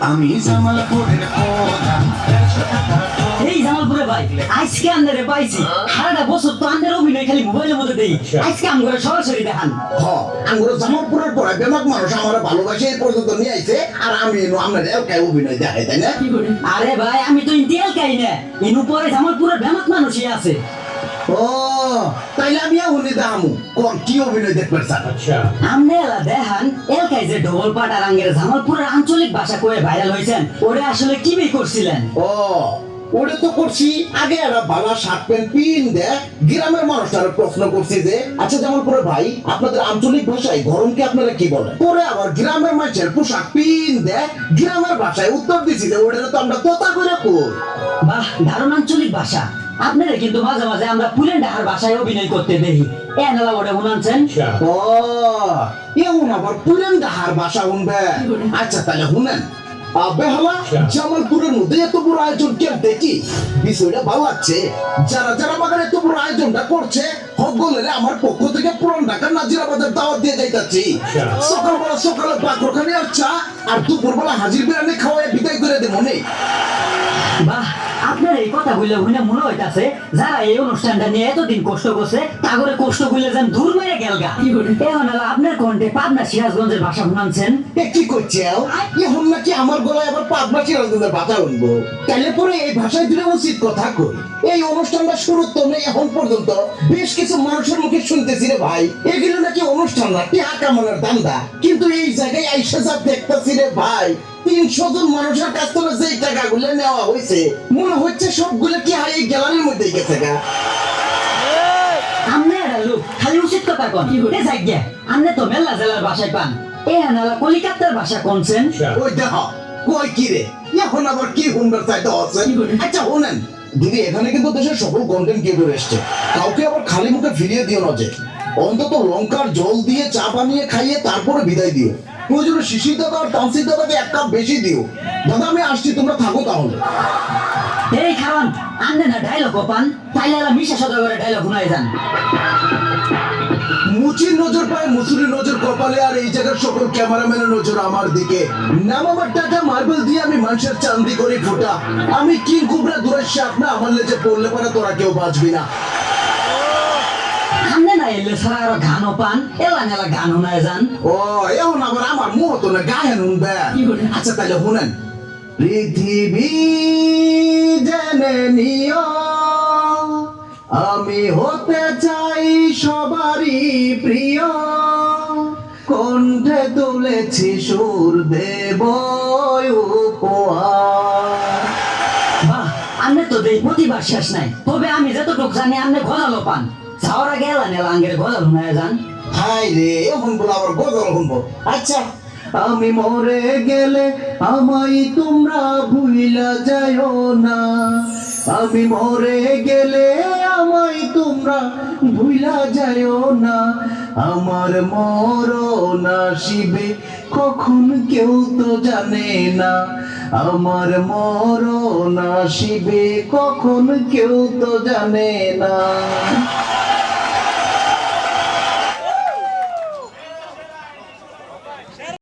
আমি জামালপুরের প্রধান। এই জামালপুরে ভাই আজকে আন্দারে পাইছি সারাটা বছর তো আন্দার অভিনয় খালি মোবাইলের মধ্যে দেই আজকে আমগরে সরাসরি দেখান আমরা জামালপুরের পরে বেমাক মানুষ আমার ভালোবাসে এই পর্যন্ত নিয়ে আইছে আর আমি আমরা এলাকায় অভিনয় দেখাই তাই না আরে ভাই আমি তো ইন্ডিয়াল কাই না ইনু পরে জামালপুরের বেমাক মানুষই আছে ও তাইলে আমি উনি দামু কোন কি অভিনয় দেখবার স্যার আচ্ছা আমনে এলা দেখান এলকাই যে ঢোল পাটা রাঙ্গের জামালপুরের আঞ্চলিক ভাষা কয়ে ভাইরাল হইছেন ওরে আসলে কি বি করছিলেন ও ওটা তো করছি আগে একটা বালা শার্ট প্যান্ট পিন দেখ গ্রামের মানুষরা প্রশ্ন করছি যে আচ্ছা জামালপুরের ভাই আপনাদের আঞ্চলিক ভাষায় গরমকে আপনারা কি বলেন পরে আবার গ্রামের মানুষের পোশাক পিন দেখ গ্রামের ভাষায় উত্তর দিছি যে ওটা তো আমরা তোতা করে কই বাহ দারুণ আঞ্চলিক ভাষা আপনারা কিন্তু মাঝে মাঝে আমরা পুলেন ডাহার ভাষায় অভিনয় করতে দেখি এ নালা ওটা শুনাচ্ছেন আচ্ছা ও এমন আবার পুরেন ডাহার ভাষা শুনবে আচ্ছা তাহলে শুনেন বেহালা জামালপুরের মধ্যে এত বড় আয়োজন কেন দেখি বিষয়টা ভালো লাগছে যারা যারা বাগানে এত বড় আয়োজনটা করছে সকলের আমার পক্ষ থেকে পুরান ঢাকার নাজিরাবাদের দাওয়াত দিয়ে যাইতাছি সকালবেলা সকালে বাকরখানে আর চা আর দুপুরবেলা হাজির বিরিয়ানি খাওয়ায় বিদায় করে দে মনে বাহ আপনার এই কথা বললে হইনা মনে হইতাছে যারা এই অনুষ্ঠানটা নিয়ে এতদিন কষ্ট করছে তাগরে কষ্ট বললে যেন দূর মেরে গেলগা এখন আলা আপনার কণ্ঠে পাবনা সিরাজগঞ্জের ভাষা শুনাচ্ছেন কি করছে এখন নাকি আমার গলায় আবার পাবনা সিরাজগঞ্জের ভাষা উঠবো তাহলে পরে এই ভাষায় দিলে উচিত কথা কই এই অনুষ্ঠানটা শুরু তো নেই এখন পর্যন্ত বেশ কিছু মানুষের মুখে শুনতেছি রে ভাই এগুলো নাকি অনুষ্ঠান না টিহা কামানোর দান্দা কিন্তু এই জায়গায় আইসা যা দেখতেছি রে ভাই 300 জন মানুষের কাছ থেকে যে টাকাগুলো নেওয়া হয়েছে মনে হচ্ছে সবগুলো কি আর এই গ্যালারির মধ্যে গেছে গা আমনে এরা লোক খালি উচিত কথা কন এ যাইগে আমনে তো মেলা জেলার ভাষায় পান এ হানালা কলিকাতার ভাষা কোনছেন ওই দেখ কই কি রে এখন আবার কি হুন্ডার চাইতে আছে আচ্ছা শুনেন দিদি এখানে কিন্তু দেশের সকল কন্টেন্ট ক্রিয়েটর এসছে কাউকে আবার খালি মুখে ফিরিয়ে দিও না যে অন্তত লঙ্কার জল দিয়ে চা বানিয়ে খাইয়ে তারপরে বিদায় দিও প্রয়োজনে শিশির দাদা আর তানসির দাদাকে 1 কাপ বেশি দিও দাদা আমি আসছি তোমরা থাকো তাহলে এই খাওয়ান আমনে না ডায়লগ পান তাইলে এলা মিশা সদাগরে ডায়লগ শুনাই যান মুচির নজর পায় মুসুরির নজর কপালে আর এই জায়গার সকল ক্যামেরাম্যানের নজর আমার দিকে নাম আমার টাকা মার্বেল দিয়ে আমি মানুষের চান্দি করি ফুটা আমি কিং কুবরা দূরের সাপ না আমার লেজে পড়লে পারে তোরা কেউ বাঁচবি না আমনে না এলে সারা আরো গানও পান এলা নেলা গান শুনাই যান ও এখন আবার আমার মুহ তো না গায়ে নুনবে আচ্ছা তাহলে শুনেন পৃথিবী জেনে নিও আমি হতে চাই সবারই প্রিয় কণ্ঠে তুলেছি সুর দেব উপহার বাহ আমনে তো দেই প্রতিবার শেষ নাই তবে আমি যতটুক জানি আমনে গজালো পান যাওয়ার আগে এলা নেলা আঙ্গের গজাল শুনাই যান হাই রে এখন বলে আবার গজল শুনবো আচ্ছা আমি মরে গেলে আমায় তোমরা ভুইলা যাও না আমি মরে গেলে আমায় তোমরা ভুইলা যাও না আমার মরণ আসিবে কখন কেউ তো জানে না আমার মরণ আসিবে কখন কেউ তো জানে না